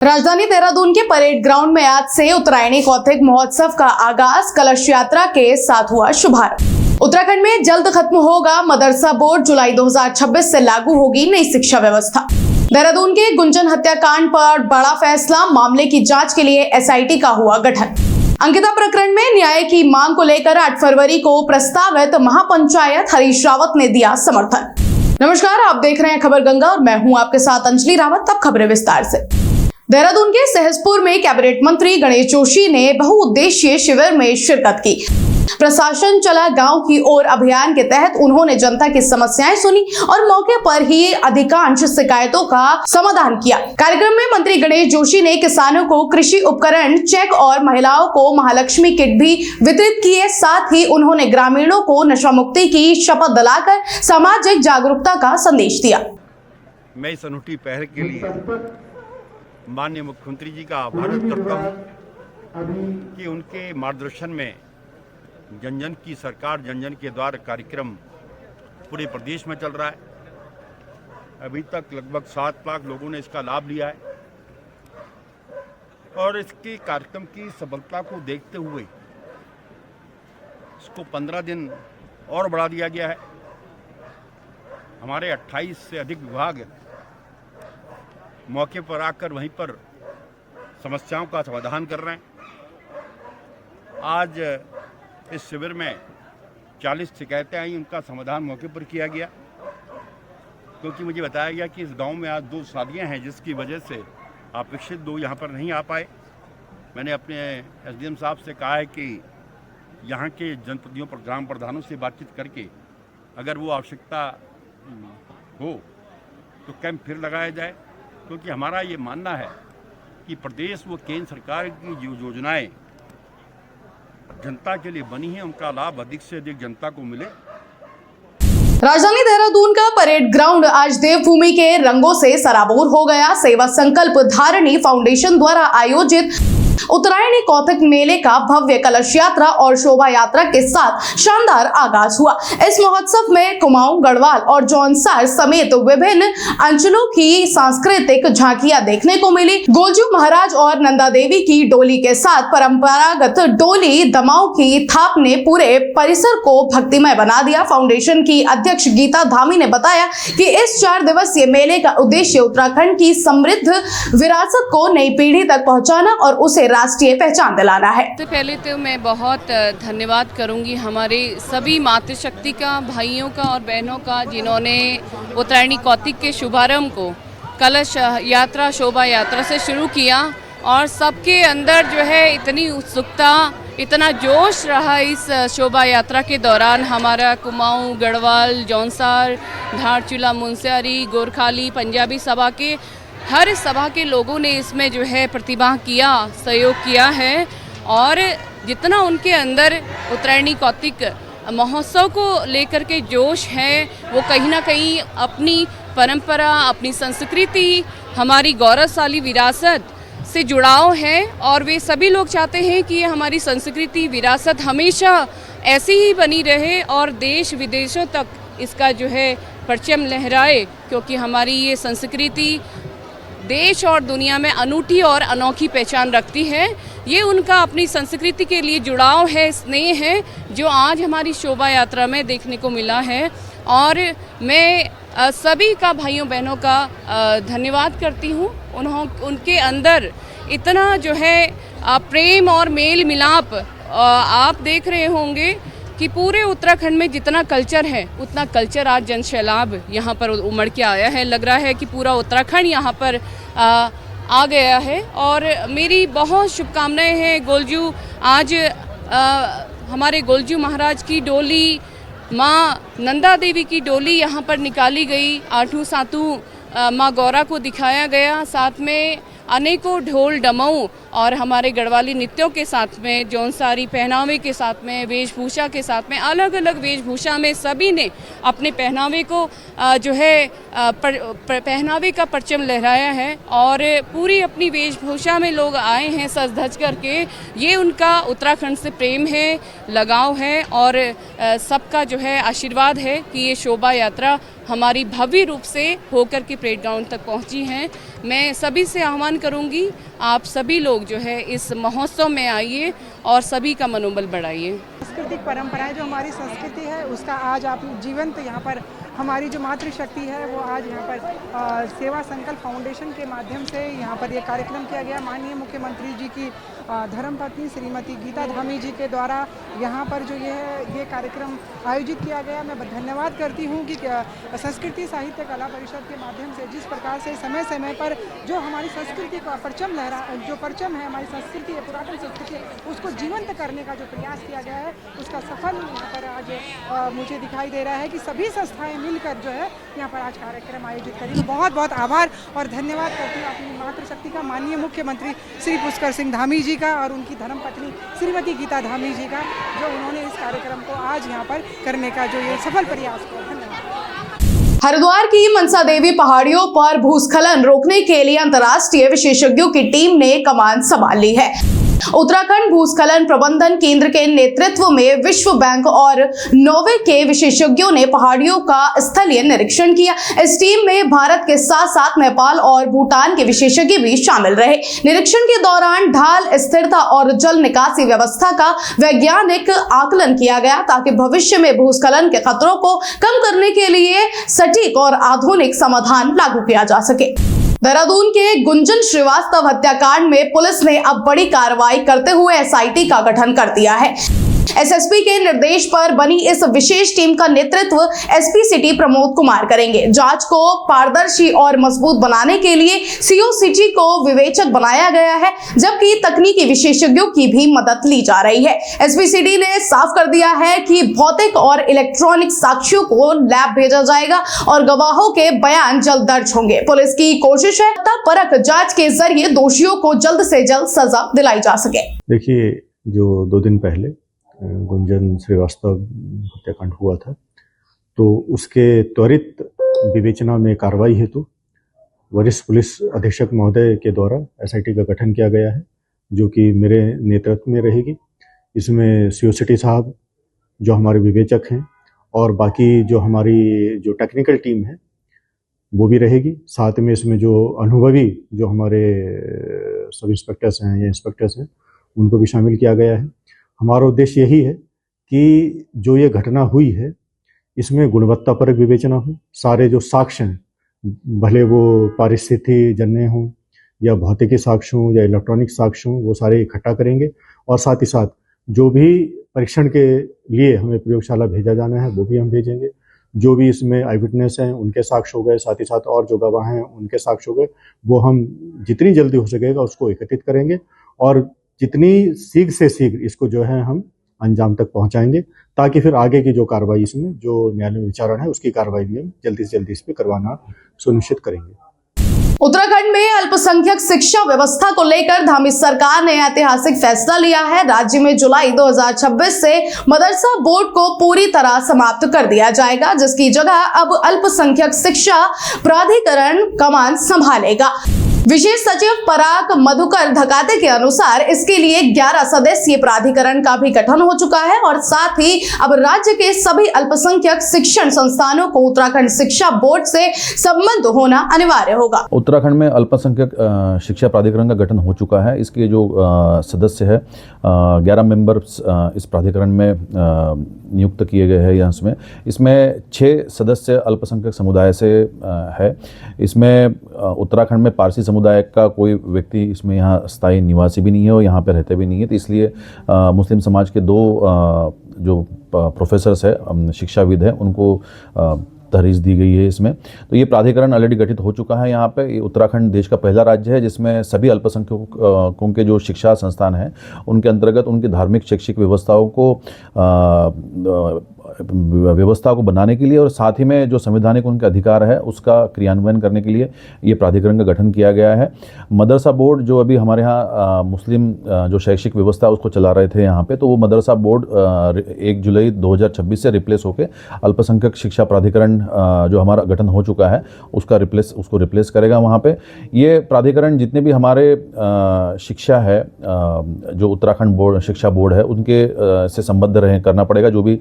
राजधानी देहरादून के parade ground में आज से उत्तरायणी कौतिक महोत्सव का आगाज कलश यात्रा के साथ हुआ शुभारंभ। उत्तराखंड में जल्द खत्म होगा मदरसा बोर्ड, जुलाई 2026 से लागू होगी नई शिक्षा व्यवस्था। देहरादून के गुंजन हत्याकांड पर बड़ा फैसला, मामले की जांच के लिए एसआईटी का हुआ गठन। अंकिता प्रकरण में न्याय की मांग को लेकर 8 फरवरी को प्रस्तावित महापंचायत, हरीश रावत ने दिया समर्थन। नमस्कार, आप देख रहे हैं खबर गंगा और मैं हूं आपके साथ अंजलि रावत। अब खबरें विस्तार से। देहरादून के सहसपुर में कैबिनेट मंत्री गणेश जोशी ने बहुउद्देशीय शिविर में शिरकत की। प्रशासन चला गांव की ओर अभियान के तहत उन्होंने जनता की समस्याएं सुनी और मौके पर ही अधिकांश शिकायतों का समाधान किया। कार्यक्रम में मंत्री गणेश जोशी ने किसानों को कृषि उपकरण चेक और महिलाओं को महालक्ष्मी किट भी वितरित किए। साथ ही उन्होंने ग्रामीणों को नशा मुक्ति की शपथ दिलाकर सामाजिक जागरूकता का संदेश दिया। मैं इस अनूठी पहल के लिए माननीय मुख्यमंत्री जी का आभार करता हूँ कि उनके मार्गदर्शन में जन जन की सरकार, जन जन के द्वार कार्यक्रम पूरे प्रदेश में चल रहा है। अभी तक लगभग 7 लाख लोगों ने इसका लाभ लिया है और इसके कार्यक्रम की सफलता को देखते हुए इसको 15 दिन और बढ़ा दिया गया है। हमारे 28 से अधिक विभाग मौके पर आकर वहीं पर समस्याओं का समाधान कर रहे हैं। आज इस शिविर में 40 शिकायतें आई, उनका समाधान मौके पर किया गया, क्योंकि मुझे बताया गया कि इस गांव में आज 2 शादियां हैं जिसकी वजह से अपेक्षित लोग यहां पर नहीं आ पाए। मैंने अपने एसडीएम साहब से कहा है कि यहां के जनप्रतिनिधियों पर, ग्राम प्रधानों से बातचीत करके अगर वो आवश्यकता हो तो कैंप फिर लगाया जाए, क्योंकि हमारा ये मानना है कि प्रदेश व केंद्र सरकार की जो योजनाएं जनता के लिए बनी हैं उनका लाभ अधिक से अधिक जनता को मिले। राजधानी देहरादून का परेड ग्राउंड आज देवभूमि के रंगों से सराबोर हो गया। सेवा संकल्प धारिणी फाउंडेशन द्वारा आयोजित उत्तरायणी कौतिक मेले का भव्य कलश यात्रा और शोभा यात्रा के साथ शानदार आगाज हुआ। इस महोत्सव में कुमाऊं, गढ़वाल और जौनसार समेत विभिन्न अंचलों की सांस्कृतिक झांकियां देखने को मिली। गोलजू महाराज और नंदा देवी की डोली के साथ परंपरागत डोली दमाऊ की थाप ने पूरे परिसर को भक्तिमय बना दिया। फाउंडेशन की अध्यक्ष गीता धामी ने बताया कि इस 4 दिवसीय मेले का उद्देश्य उत्तराखंड की समृद्ध विरासत को नई पीढ़ी तक पहुंचाना और उसे राष्ट्रीय पहचान दिलाना है। तो पहले तो मैं बहुत धन्यवाद करूंगी हमारे सभी मातृशक्ति का, भाइयों का और बहनों का, जिन्होंने उत्तरायणी कौतिक के शुभारंभ को कलश यात्रा, शोभा यात्रा से शुरू किया और सबके अंदर जो है इतनी उत्सुकता, इतना जोश रहा इस शोभा यात्रा के दौरान। हमारा कुमाऊं, गढ़वाल, जौनसार, धारचूला, मुनस्यारी, गोरखाली, पंजाबी सभा के हर सभा के लोगों ने इसमें जो है प्रतिभा किया, सहयोग किया है और जितना उनके अंदर उत्तरायणी कौतिक महोत्सव को लेकर के जोश है, वो कहीं ना कहीं अपनी परंपरा, अपनी संस्कृति, हमारी गौरवशाली विरासत से जुड़ाव है और वे सभी लोग चाहते हैं कि हमारी संस्कृति, विरासत हमेशा ऐसी ही बनी रहे और देश विदेशों तक इसका जो है परचम लहराए, क्योंकि हमारी ये संस्कृति देश और दुनिया में अनूठी और अनोखी पहचान रखती है। ये उनका अपनी संस्कृति के लिए जुड़ाव है, स्नेह है, जो आज हमारी शोभा यात्रा में देखने को मिला है और मैं सभी का, भाइयों बहनों का धन्यवाद करती हूँ। उनके अंदर इतना जो है प्रेम और मेल मिलाप, आप देख रहे होंगे कि पूरे उत्तराखंड में जितना कल्चर है उतना कल्चर आज जनसैलाब यहाँ पर उमड़ के आया है। लग रहा है कि पूरा उत्तराखंड यहाँ पर आ गया है और मेरी बहुत शुभकामनाएं हैं। गोलजू आज हमारे गोलजू महाराज की डोली, माँ नंदा देवी की डोली यहाँ पर निकाली गई, 8 सातु माँ गौरा को दिखाया गया, साथ में अनेकों ढोल डमऊ और हमारे गढ़वाली नृत्यों के साथ में, जौनसारी पहनावे के साथ में, वेशभूषा के साथ में, अलग अलग वेशभूषा में सभी ने अपने पहनावे को जो है पहनावे का परचम लहराया है और पूरी अपनी वेशभूषा में लोग आए हैं सज धज करके। ये उनका उत्तराखंड से प्रेम है, लगाव है और सबका जो है आशीर्वाद है कि ये शोभा यात्रा हमारी भव्य रूप से होकर के परेड ग्राउंड तक पहुंची हैं। मैं सभी से आह्वान करूंगी, आप सभी लोग जो है इस महोत्सव में आइए और सभी का मनोबल बढ़ाइए। सांस्कृतिक परंपराएं जो हमारी संस्कृति है उसका आज आप जीवंत यहाँ पर हमारी जो मातृशक्ति है वो आज यहाँ पर सेवा संकल्प फाउंडेशन के माध्यम से यहाँ पर ये कार्यक्रम किया गया। माननीय मुख्यमंत्री जी की धर्मपत्नी श्रीमती गीता धामी जी के द्वारा यहाँ पर जो ये कार्यक्रम आयोजित किया गया। मैं धन्यवाद करती हूँ कि संस्कृति साहित्य कला परिषद के माध्यम से जिस प्रकार से समय समय पर जो हमारी संस्कृति का परचम है, हमारी संस्कृति है, पुरातन संस्कृति है, उसको जीवंत करने का जो प्रयास किया गया है उसका सफल यहाँ पर आज मुझे दिखाई दे रहा है कि सभी संस्थाएं मिलकर जो है यहाँ पर आज कार्यक्रम आयोजित करेंगे। बहुत बहुत आभार और धन्यवाद करती हूँ अपनी मातृशक्ति का, माननीय मुख्यमंत्री श्री पुष्कर सिंह धामी जी का और उनकी धर्मपत्नी श्रीमती गीता धामी जी का, जो उन्होंने इस कार्यक्रम को आज यहाँ पर करने का जो ये सफल प्रयास किया। धन्यवाद। हरिद्वार की मनसा देवी पहाड़ियों पर भूस्खलन रोकने के लिए अंतर्राष्ट्रीय विशेषज्ञों की टीम ने कमान संभाल ली है। उत्तराखंड भूस्खलन प्रबंधन केंद्र के नेतृत्व में विश्व बैंक और नॉर्वे के विशेषज्ञों ने पहाड़ियों का स्थलीय निरीक्षण किया। इस टीम में भारत के साथ साथ नेपाल और भूटान के विशेषज्ञ भी शामिल रहे। निरीक्षण के दौरान ढाल स्थिरता और जल निकासी व्यवस्था का वैज्ञानिक आकलन किया गया ताकि भविष्य में भूस्खलन के खतरों को कम करने के लिए सटीक और आधुनिक समाधान लागू किया जा सके। देहरादून के गुंजन श्रीवास्तव हत्याकांड में पुलिस ने अब बड़ी कार्रवाई करते हुए एसआईटी का गठन कर दिया है। एसएसपी के निर्देश पर बनी इस विशेष टीम का नेतृत्व एसपी सिटी प्रमोद कुमार करेंगे। जांच को पारदर्शी और मजबूत बनाने के लिए सीओ सिटी को विवेचक बनाया गया है, जबकि तकनीकी विशेषज्ञों की भी मदद ली जा रही है। एसपी सिटी ने साफ कर दिया है कि भौतिक और इलेक्ट्रॉनिक साक्ष्यों को लैब भेजा जाएगा और गवाहों के बयान जल्द दर्ज होंगे। पुलिस की कोशिश है परख जांच के जरिए दोषियों को जल्द से जल्द सजा दिलाई जा सके। देखिए, जो 2 दिन पहले गुंजन श्रीवास्तव हत्याकांड हुआ था, तो उसके त्वरित विवेचना में कार्रवाई हेतु वरिष्ठ पुलिस अधीक्षक महोदय के द्वारा एसआईटी का गठन किया गया है, जो कि मेरे नेतृत्व में रहेगी। इसमें सीओ सिटी साहब जो हमारे विवेचक हैं और बाकी जो हमारी जो टेक्निकल टीम है वो भी रहेगी। साथ में इसमें जो अनुभवी जो हमारे सब इंस्पेक्टर्स हैं या इंस्पेक्टर्स हैं उनको भी शामिल किया गया है। हमारा उद्देश्य यही है कि जो ये घटना हुई है इसमें गुणवत्तापरक विवेचना हो। सारे जो साक्ष्य हैं, भले वो पारिस्थितिक जन्य हों या भौतिकी साक्ष्य हों या इलेक्ट्रॉनिक साक्ष्य हों, वो सारे इकट्ठा करेंगे। और साथ ही साथ जो भी परीक्षण के लिए हमें प्रयोगशाला भेजा जाना है वो भी हम भेजेंगे। जो भी इसमें आई विटनेस हैं उनके साक्ष्य हो गए, साथ ही साथ और जो गवाह हैं उनके साक्ष्य हो गए, वो हम जितनी जल्दी हो सकेगा उसको एकत्रित करेंगे और जितनी शीघ्र से शीघ्र इसको जो है हम अंजाम तक पहुंचाएंगे, ताकि फिर आगे की जो कार्रवाई इसमें जो न्यायालय में विचारण है उसकी कार्रवाई भी हम जल्दी से जल्दी इस पर करवाना सुनिश्चित करेंगे। उत्तराखंड में अल्पसंख्यक शिक्षा व्यवस्था को लेकर धामी सरकार ने ऐतिहासिक फैसला लिया है। राज्य में जुलाई 2026 से मदरसा बोर्ड को पूरी तरह समाप्त कर दिया जाएगा, जिसकी जगह अब अल्पसंख्यक शिक्षा प्राधिकरण कमान संभालेगा। विशेष सचिव पराग मधुकर धकाते के अनुसार इसके लिए 11 सदस्यीय प्राधिकरण का भी गठन हो चुका है और साथ ही अब राज्य के सभी अल्पसंख्यक शिक्षण संस्थानों को उत्तराखंड शिक्षा बोर्ड से संबद्ध होना अनिवार्य होगा। उत्तराखंड में अल्पसंख्यक शिक्षा प्राधिकरण का गठन हो चुका है। इसके जो सदस्य है 11 मेंबर्स इस प्राधिकरण में नियुक्त किए गए हैं। यहाँ इसमें 6 सदस्य अल्पसंख्यक समुदाय से है। इसमें उत्तराखंड में पारसी समुदाय का कोई व्यक्ति इसमें यहाँ स्थायी निवासी भी नहीं है और यहाँ पे रहते भी नहीं है, तो इसलिए मुस्लिम समाज के 2 जो प्रोफेसर्स है, शिक्षाविद हैं, उनको तहरीज दी गई है इसमें। तो ये प्राधिकरण ऑलरेडी गठित हो चुका है। यहाँ पे उत्तराखंड देश का पहला राज्य है जिसमें सभी अल्पसंख्यकों के जो शिक्षा संस्थान हैं उनके अंतर्गत उनकी धार्मिक शैक्षिक व्यवस्थाओं को व्यवस्था को बनाने के लिए और साथ ही में जो संवैधानिक उनके अधिकार है उसका क्रियान्वयन करने के लिए ये प्राधिकरण का गठन किया गया है। मदरसा बोर्ड जो अभी हमारे यहाँ मुस्लिम जो शैक्षिक व्यवस्था उसको चला रहे थे यहाँ पे, तो वो मदरसा बोर्ड 1 जुलाई 2026 से रिप्लेस होकर अल्पसंख्यक शिक्षा प्राधिकरण जो हमारा गठन हो चुका है उसको रिप्लेस करेगा। वहाँ पे ये प्राधिकरण जितने भी हमारे शिक्षा है जो उत्तराखंड बोर्ड शिक्षा बोर्ड है उनके से संबद्ध करना पड़ेगा। जो भी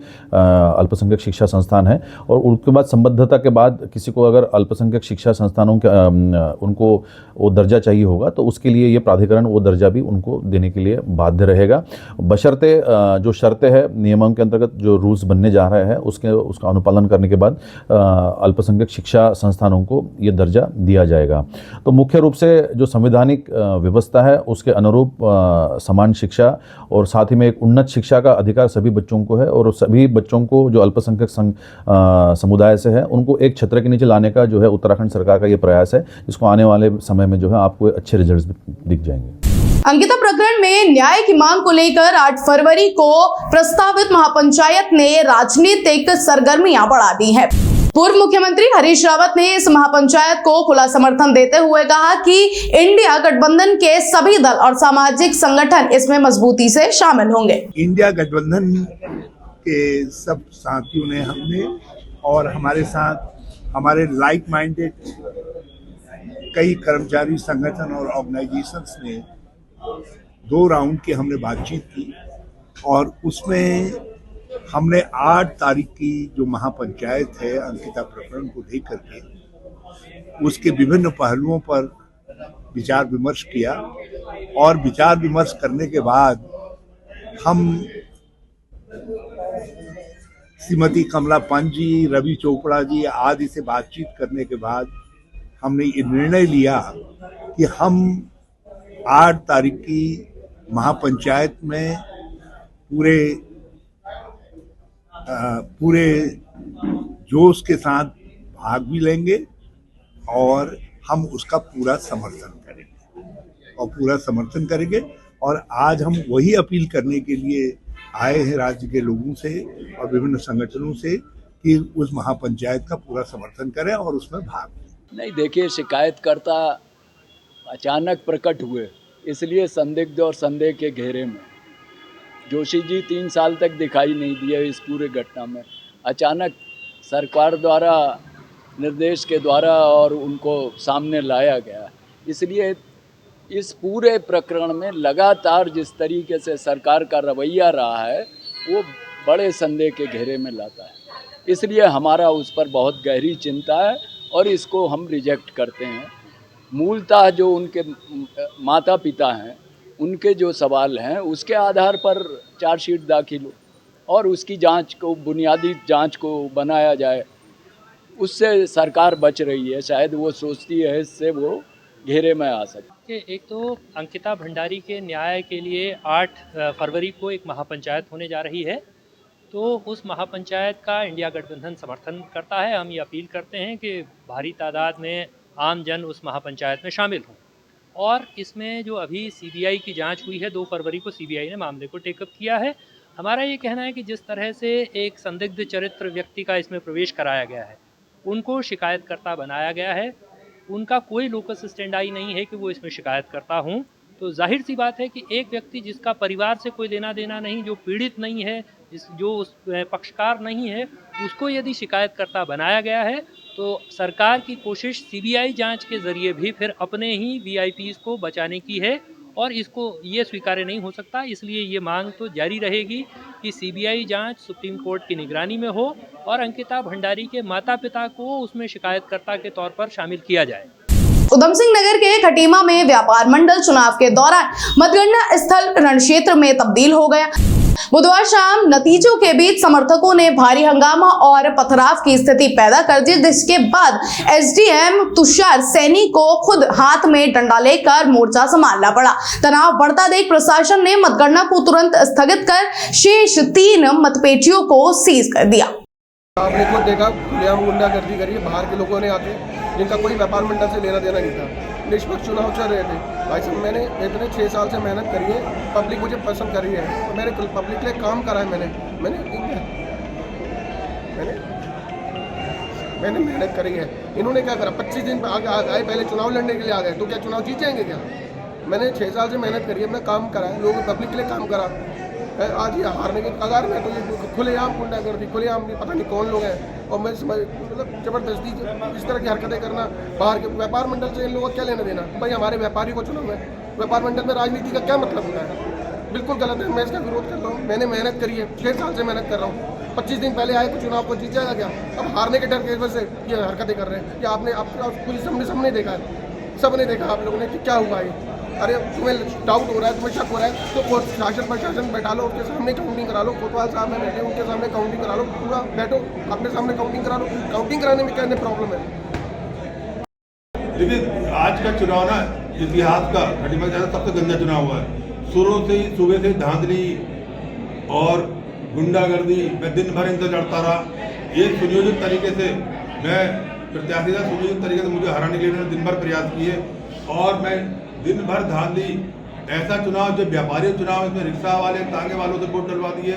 अल्पसंख्यक शिक्षा संस्थान है, और उसके बाद संबद्धता के बाद किसी को अगर अल्पसंख्यक शिक्षा संस्थानों के उनको वो दर्जा चाहिए होगा तो उसके लिए ये प्राधिकरण वो दर्जा भी उनको देने के लिए बाध्य रहेगा, बशर्ते जो शर्तें है नियमों के अंतर्गत जो रूल्स बनने जा रहे हैं उसका अनुपालन करने के बाद अल्पसंख्यक शिक्षा संस्थानों को ये दर्जा दिया जाएगा। तो मुख्य रूप से जो संवैधानिक व्यवस्था है उसके अनुरूप समान शिक्षा और साथ ही में एक उन्नत शिक्षा का अधिकार सभी बच्चों को है, और सभी बच्चों को जो अल्पसंख्यक समुदाय से है उनको एक छत्र के नीचे लाने का जो है उत्तराखंड सरकार का ये प्रयास है, जिसको आने वाले समय में जो है आपको अच्छे रिजल्ट्स दिख जाएंगे। अंकिता प्रकरण में न्याय की मांग को लेकर 8 फरवरी को प्रस्तावित महापंचायत ने राजनीतिक सरगर्मियां बढ़ा दी हैं। पूर्व मुख्यमंत्री हरीश रावत ने इस महापंचायत को खुला समर्थन देते हुए कहा कि इंडिया गठबंधन के सभी दल और सामाजिक संगठन इसमें मजबूती से शामिल होंगे। इंडिया गठबंधन के सब साथियों ने हमने और हमारे साथ हमारे लाइक माइंडेड कई कर्मचारी संगठन और ऑर्गेनाइजेशंस ने 2 राउंड की हमने बातचीत की, और उसमें हमने 8 तारीख की जो महापंचायत है अंकिता प्रकरण को लेकर के उसके विभिन्न पहलुओं पर विचार विमर्श किया, और विचार विमर्श करने के बाद हम श्रीमती कमला पंत जी, रवि चोपड़ा जी आदि से बातचीत करने के बाद हमने ये निर्णय लिया कि हम 8 तारीख की महापंचायत में पूरे जोश के साथ भाग भी लेंगे और हम उसका पूरा समर्थन करेंगे और आज हम वही अपील करने के लिए आए हैं राज्य के लोगों से और विभिन्न संगठनों से कि उस महापंचायत का पूरा समर्थन करें और उसमें भाग लें। नहीं, देखिए, शिकायतकर्ता अचानक प्रकट हुए, इसलिए संदिग्ध और संदेह के घेरे में। जोशी जी 3 साल तक दिखाई नहीं दिए इस पूरे घटना में। अचानक सरकार द्वारा निर्देश के द्वारा और उनको सामने लाया गया, इसलिए इस पूरे प्रकरण में लगातार जिस तरीके से सरकार का रवैया रहा है वो बड़े संदेह के घेरे में लाता है। इसलिए हमारा उस पर बहुत गहरी चिंता है और इसको हम रिजेक्ट करते हैं। मूलतः जो उनके माता पिता हैं उनके जो सवाल हैं उसके आधार पर चार्जशीट दाखिल हो और उसकी जांच को, बुनियादी जांच को बनाया जाए। उससे सरकार बच रही है, शायद वो सोचती है इससे वो घेरे में आ सके। एक तो अंकिता भंडारी के न्याय के लिए 8 फरवरी को एक महापंचायत होने जा रही है, तो उस महापंचायत का इंडिया गठबंधन समर्थन करता है। हम ये अपील करते हैं कि भारी तादाद में आम जन उस महापंचायत में शामिल हों। और इसमें जो अभी सीबीआई की जांच हुई है, 2 फरवरी को सीबीआई ने मामले को टेकअप किया है। हमारा ये कहना है कि जिस तरह से एक संदिग्ध चरित्र व्यक्ति का इसमें प्रवेश कराया गया है, उनको शिकायतकर्ता बनाया गया है, उनका कोई लोकस स्टैंडाई नहीं है कि वो इसमें शिकायतकर्ता हूँ, तो जाहिर सी बात है कि एक व्यक्ति जिसका परिवार से कोई लेना देना नहीं, जो पीड़ित नहीं है, जो उस पक्षकार नहीं है, उसको यदि शिकायतकर्ता बनाया गया है तो सरकार की कोशिश सीबीआई जांच के ज़रिए भी फिर अपने ही वीआईपीज़ को बचाने की है और इसको ये स्वीकार्य नहीं हो सकता। इसलिए ये मांग तो जारी रहेगी कि सीबीआई जांच सुप्रीम कोर्ट की निगरानी में हो और अंकिता भंडारी के माता पिता को उसमें शिकायतकर्ता के तौर पर शामिल किया जाए। उधम सिंह नगर के खटीमा में व्यापार मंडल चुनाव के दौरान मतगणना स्थल रणक्षेत्र में तब्दील हो गया। बुधवार शाम नतीजों के बीच समर्थकों ने भारी हंगामा और पथराव की स्थिति पैदा कर दी, जिसके बाद एसडीएम तुषार सैनी को खुद हाथ में डंडा लेकर मोर्चा संभालना पड़ा। तनाव बढ़ता देख प्रशासन ने मतगणना को तुरंत स्थगित कर शेष 3 मतपेटियों को सीज कर दिया। आपने खुद देखा, खुलेआम गुंडागर्दी करी है, बाहर के लोगों ने आके, जिनका कोई व्यापार मंडल से लेना देना नहीं था। निष्पक्ष चुनाव चल रहे थे। भाई साहब, मैंने इतने 6 साल से मेहनत करी है, पब्लिक मुझे पसंद कर रही है, तो मैंने पब्लिक के लिए काम करा है। मैंने मेहनत करी है। इन्होंने क्या करा, 25 दिन आए पहले चुनाव लड़ने के लिए आ गए, तो क्या चुनाव जीत जाएंगे क्या? मैंने 6 साल से मेहनत करी है, अपना काम करा है, लोग पब्लिक के लिए काम करा। आज ये हारने के कगार में, तो ये खुलेआम गुंडागर्दी, खुलेआम पता नहीं कौन लोग हैं, और मैं मतलब जबरदस्ती इस तरह की हरकतें करना। बाहर के व्यापार मंडल से इन लोगों को क्या लेना देना? भाई हमारे व्यापारी को चुनाव है, व्यापार मंडल में राजनीति का क्या मतलब होता है? बिल्कुल गलत है। मैं इसका विरोध करता हूँ। मैंने मेहनत करी है, 6 साल से मेहनत कर रहा हूँ। 25 दिन पहले आए तो चुनाव को जीत जाएगा क्या? अब हारने के डर की वजह से ये हरकतें कर रहे हैं। या आपने पूरी सबने देखा है, सबने देखा आप लोगों ने कि क्या हुआ है। अरे तुम्हें डाउट हो रहा है, तुम्हें शक हो रहा है तो शासन प्रशासन बैठा लो, उसके सामने काउंटिंग करा लो। कोतवाल साहब में बैठे, उनके सामने काउंटिंग करा लो। पूरा बैठो, अपने सामने काउंटिंग करा लो। काउंटिंग कराने में क्या प्रॉब्लम है? देखिए, आज का चुनाव ना इतिहास का खटीमा ज्यादा सबसे गंदा चुनाव हुआ है। शुरू से ही सुबह से धांधली और गुंडागर्दी, मैं दिन भर इनसे लड़ता रहा। ये सुनियोजित तरीके से मैं प्रत्याशी था, सुनियोजित तरीके से मुझे हराने के लिए इन्होंने दिन भर प्रयास किए और मैं दिन भर धांधली। ऐसा चुनाव जो व्यापारी चुनाव, इसमें रिक्शा वाले तांगे वालों से वोट डलवा दिए,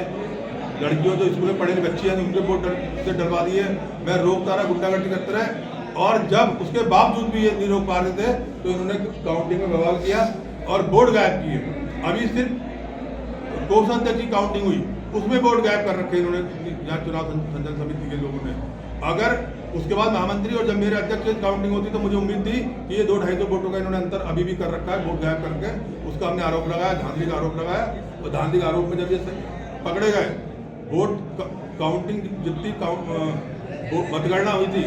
लड़कियों जो स्कूल में पढ़े बच्ची हैं उनके वोट से डलवा दिए। मैं रोकता रहा, गुंडागर्दी करते रहे और जब उसके बावजूद भी ये नहीं रोक पा रहे थे तो इन्होंने काउंटिंग में बवाल किया और वोट गायब किए। अभी सिर्फ कोषाध्यक्ष अध्यक्ष की काउंटिंग हुई, उसमें वोट गायब कर रखे इन्होंने यहाँ चुनाव संचालन समिति के लोगों ने। अगर उसके बाद महामंत्री और जब मेरे अध्यक्ष की काउंटिंग होती तो मुझे उम्मीद थी कि ये 200-250 वोटों का इन्होंने अंतर अभी भी कर रखा है, वोट गायब करके। उसका हमने आरोप लगाया, धांधली का आरोप लगाया और धांधली के आरोप में जब ये पकड़े गए, वोट काउंटिंग जितनी मतगणना हुई थी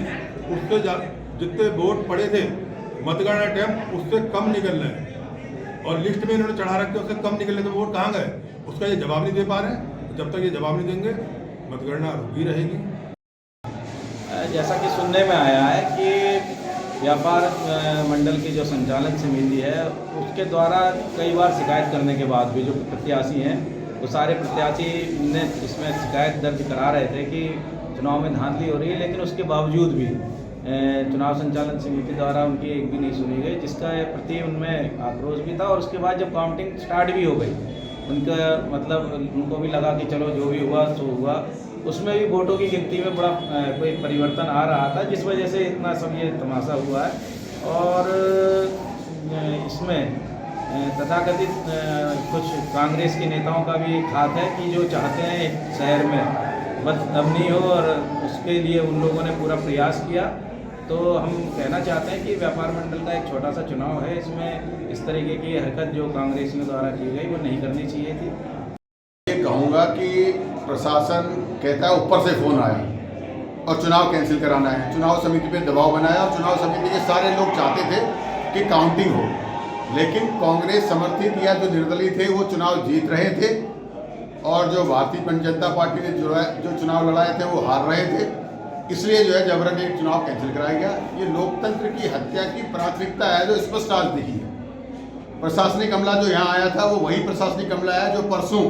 उससे जितने वोट पड़े थे मतगणना टाइम उससे कम निकल रहे हैं और लिस्ट में इन्होंने चढ़ा रखे उससे कम निकल रहे, तो वोट कहाँ गए उसका ये जवाब नहीं दे पा रहे हैं। जब तक ये जवाब नहीं देंगे मतगणना रुकी रहेगी। जैसा कि सुनने में आया है कि व्यापार मंडल की जो संचालन समिति है उसके द्वारा कई बार शिकायत करने के बाद भी जो प्रत्याशी हैं वो सारे प्रत्याशी ने इसमें शिकायत दर्ज करा रहे थे कि चुनाव में धांधली हो रही है, लेकिन उसके बावजूद भी चुनाव संचालन समिति द्वारा उनकी एक भी नहीं सुनी गई, जिसका प्रति उनमें आक्रोश भी था। और उसके बाद जब काउंटिंग स्टार्ट भी हो गई, उनका मतलब उनको भी लगा कि चलो जो भी हुआ सो हुआ, उसमें भी वोटों की गिनती में बड़ा कोई परिवर्तन आ रहा था, जिस वजह से इतना सब ये तमाशा हुआ है। और इसमें तथाकथित कुछ कांग्रेस के नेताओं का भी एक हाथ है कि जो चाहते हैं शहर में बदअमनी हो और उसके लिए उन लोगों ने पूरा प्रयास किया। तो हम कहना चाहते हैं कि व्यापार मंडल का एक छोटा सा चुनाव है, इसमें इस तरीके की हरकत जो कांग्रेस ने द्वारा की गई वो नहीं करनी चाहिए थी। ये कहूँगा कि प्रशासन कहता है ऊपर से फ़ोन आया और चुनाव कैंसिल कराना है, चुनाव समिति पे दबाव बनाया और चुनाव समिति के सारे लोग चाहते थे कि काउंटिंग हो, लेकिन कांग्रेस समर्थित या जो निर्दलीय थे वो चुनाव जीत रहे थे और जो भारतीय जनता पार्टी ने जो चुनाव लड़ाए थे वो हार रहे थे। इसलिए जो है जबरन एक चुनाव कैंसिल कराया गया। ये लोकतंत्र की हत्या की प्राथमिकता है जो स्पष्ट आज दिखी है। प्रशासनिक अमला जो यहाँ आया था वो वही प्रशासनिक अमला है जो परसों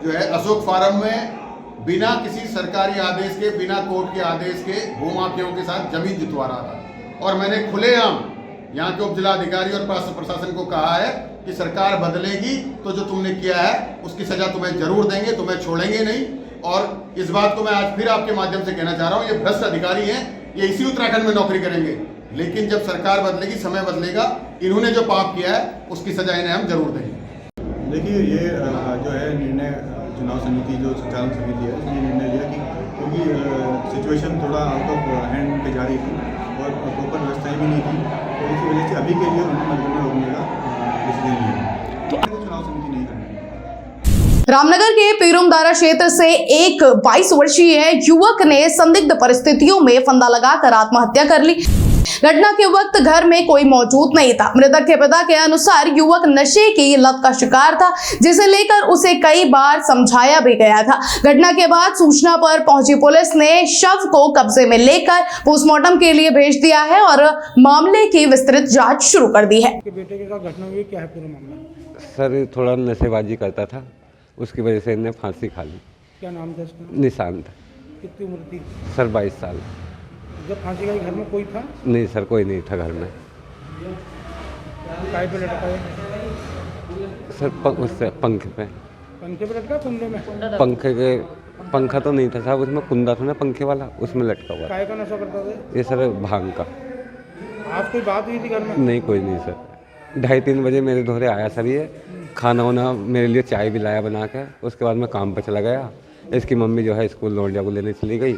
जो है अशोक फार्म में बिना किसी सरकारी आदेश के, बिना कोर्ट के आदेश के भूमाफियाओं के साथ जमीन जुतवा रहा था। और मैंने खुलेआम यहाँ के उप जिलाधिकारी और प्रशासन को कहा है कि सरकार बदलेगी तो जो तुमने किया है उसकी सजा तुम्हें जरूर देंगे, तुम्हें छोड़ेंगे नहीं। और इस बात को मैं आज फिर आपके माध्यम से कहना चाह रहा हूँ, ये भ्रष्ट अधिकारी हैं, ये इसी उत्तराखंड में नौकरी करेंगे, लेकिन जब सरकार बदलेगी, समय बदलेगा, इन्होंने जो पाप किया है उसकी सजा इन्हें हम जरूर देंगे। देखिए, ये जो है निर्णय चुनाव समिति जो संचालन समिति है ये निर्णय लिया कि क्योंकि सिचुएशन थोड़ा आउट ऑफ हैंड पे जा रही थी और प्रॉपर व्यवस्थाएं भी नहीं थी, तो इसी वजह से अभी के लिए उन्होंने मतगणना रोकने का डिसीजन लिया। तो चुनाव समिति नहीं करनी। रामनगर के पीरुमदारा क्षेत्र से एक 22 वर्षीय युवक ने संदिग्ध परिस्थितियों में फंदा लगाकर आत्महत्या कर ली। घटना के वक्त घर में कोई मौजूद नहीं था। मृतक के पिता के अनुसार युवक नशे की लत का शिकार था, जिसे लेकर उसे कई बार समझाया भी गया था। घटना के बाद सूचना पर पहुंची पुलिस ने शव को कब्जे में लेकर पोस्टमार्टम के लिए भेज दिया है और मामले की विस्तृत जांच शुरू कर दी है। बेटे के साथ घटना हुई, क्या है पूरा मामला? सर थोड़ा नशेबाजी करता था, उसकी वजह से इन्हें फांसी खा ली। क्या नाम था इसका? निशांत। कितनी उम्र थी? सर 22 साल। जब फांसी खाई घर में कोई था? नहीं सर, कोई नहीं था घर में। काय पे लटका है? सर उससे पंखे पे लटका, कुंडे में? पंखा तो नहीं था साहब, उसमें कुंदा था ना पंखे वाला, उसमें लटका हुआ। काय का नशा करता था? ये सर भांग का। आज कोई बात हुई थी घर में? नहीं, कोई नहीं सर। 2:30-3 बजे मेरे दोहरे आया सर, ये खाना वाना मेरे लिए चाय भी लाया बना के। उसके बाद मैं काम पर चला गया। इसकी मम्मी जो है स्कूल लौंडिया को लेने चली गई,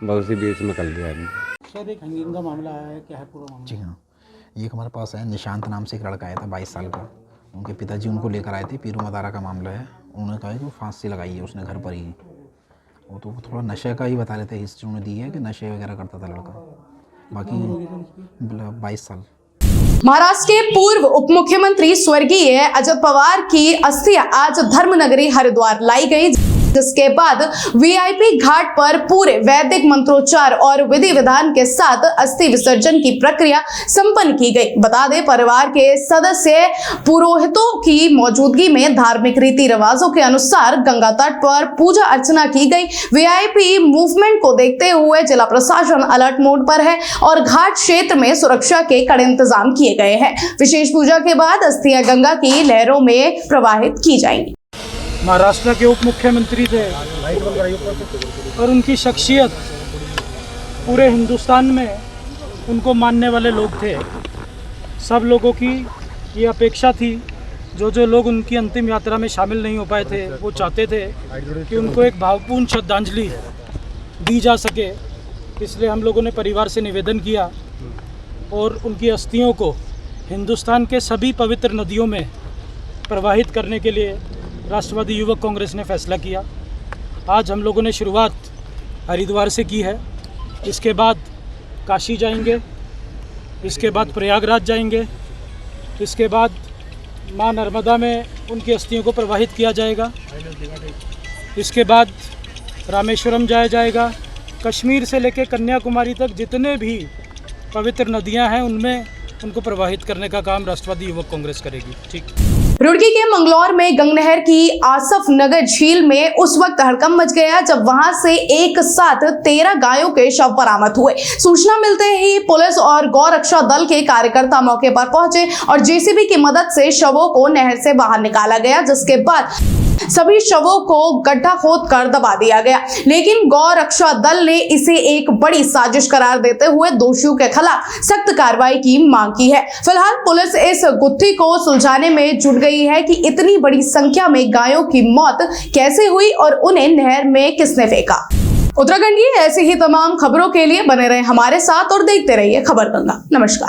बस उसी बीच में कर दिया। सर एक हंगीन का मामला आया है, क्या है पूरा मामला? जी हाँ, ये हमारे पास है निशांत नाम से एक लड़का आया था 22 साल का। उनके पिताजी उनको लेकर आए थे, पीरू मदारा का मामला है। उन्होंने कहा कि वो फांसी लगाई है उसने घर पर ही। वो तो थोड़ा नशे का ही बता रहे थे, हिस्ट्री उन्होंने दी है कि नशे वगैरह करता था लड़का। बाकी 22 साल। महाराष्ट्र के पूर्व उप मुख्यमंत्री स्वर्गीय अजित पवार की अस्थियां आज धर्मनगरी हरिद्वार लाई गई, जिसके बाद वीआईपी घाट पर पूरे वैदिक मंत्रोच्चार और विधि विधान के साथ अस्थि विसर्जन की प्रक्रिया संपन्न की गई। बता दें, परिवार के सदस्य पुरोहितों की मौजूदगी में धार्मिक रीति रिवाजों के अनुसार गंगा तट पर पूजा अर्चना की गई। वीआईपी मूवमेंट को देखते हुए जिला प्रशासन अलर्ट मोड पर है और घाट क्षेत्र में सुरक्षा के कड़े इंतजाम किए गए हैं। विशेष पूजा के बाद अस्थियां गंगा की लहरों में प्रवाहित की जाएंगी। महाराष्ट्र के उप मुख्यमंत्री थे और उनकी शख्सियत पूरे हिंदुस्तान में उनको मानने वाले लोग थे। सब लोगों की ये अपेक्षा थी, जो लोग उनकी अंतिम यात्रा में शामिल नहीं हो पाए थे, वो चाहते थे कि उनको एक भावपूर्ण श्रद्धांजलि दी जा सके। इसलिए हम लोगों ने परिवार से निवेदन किया और उनकी अस्थियों को हिंदुस्तान के सभी पवित्र नदियों में प्रवाहित करने के लिए राष्ट्रवादी युवक कांग्रेस ने फैसला किया। आज हम लोगों ने शुरुआत हरिद्वार से की है, इसके बाद काशी जाएंगे, इसके बाद प्रयागराज जाएंगे, इसके बाद मां नर्मदा में उनकी अस्थियों को प्रवाहित किया जाएगा, इसके बाद रामेश्वरम जाया जाएगा। कश्मीर से लेकर कन्याकुमारी तक जितने भी पवित्र नदियां हैं उनमें उनको प्रवाहित करने का काम राष्ट्रवादी युवक कांग्रेस करेगी। ठीक। रुड़की के मंगलौर में गंगनहर की आसफ नगर झील में उस वक्त हड़कंप मच गया जब वहां से एक साथ 13 गायों के शव बरामद हुए। सूचना मिलते ही पुलिस और गौ रक्षा दल के कार्यकर्ता मौके पर पहुंचे और जेसीबी की मदद से शवों को नहर से बाहर निकाला गया, जिसके बाद सभी शवों को गड्ढा खोद कर दबा दिया गया। लेकिन गौ रक्षा दल ने इसे एक बड़ी साजिश करार देते हुए दोषियों के खिलाफ सख्त कार्रवाई की मांग की है। फिलहाल पुलिस इस गुत्थी को सुलझाने में जुट गई है कि इतनी बड़ी संख्या में गायों की मौत कैसे हुई और उन्हें नहर में किसने फेंका। उत्तराखंड की ऐसी ही तमाम खबरों के लिए बने रहे हमारे साथ और देखते रहिए खबर गंगा। नमस्कार।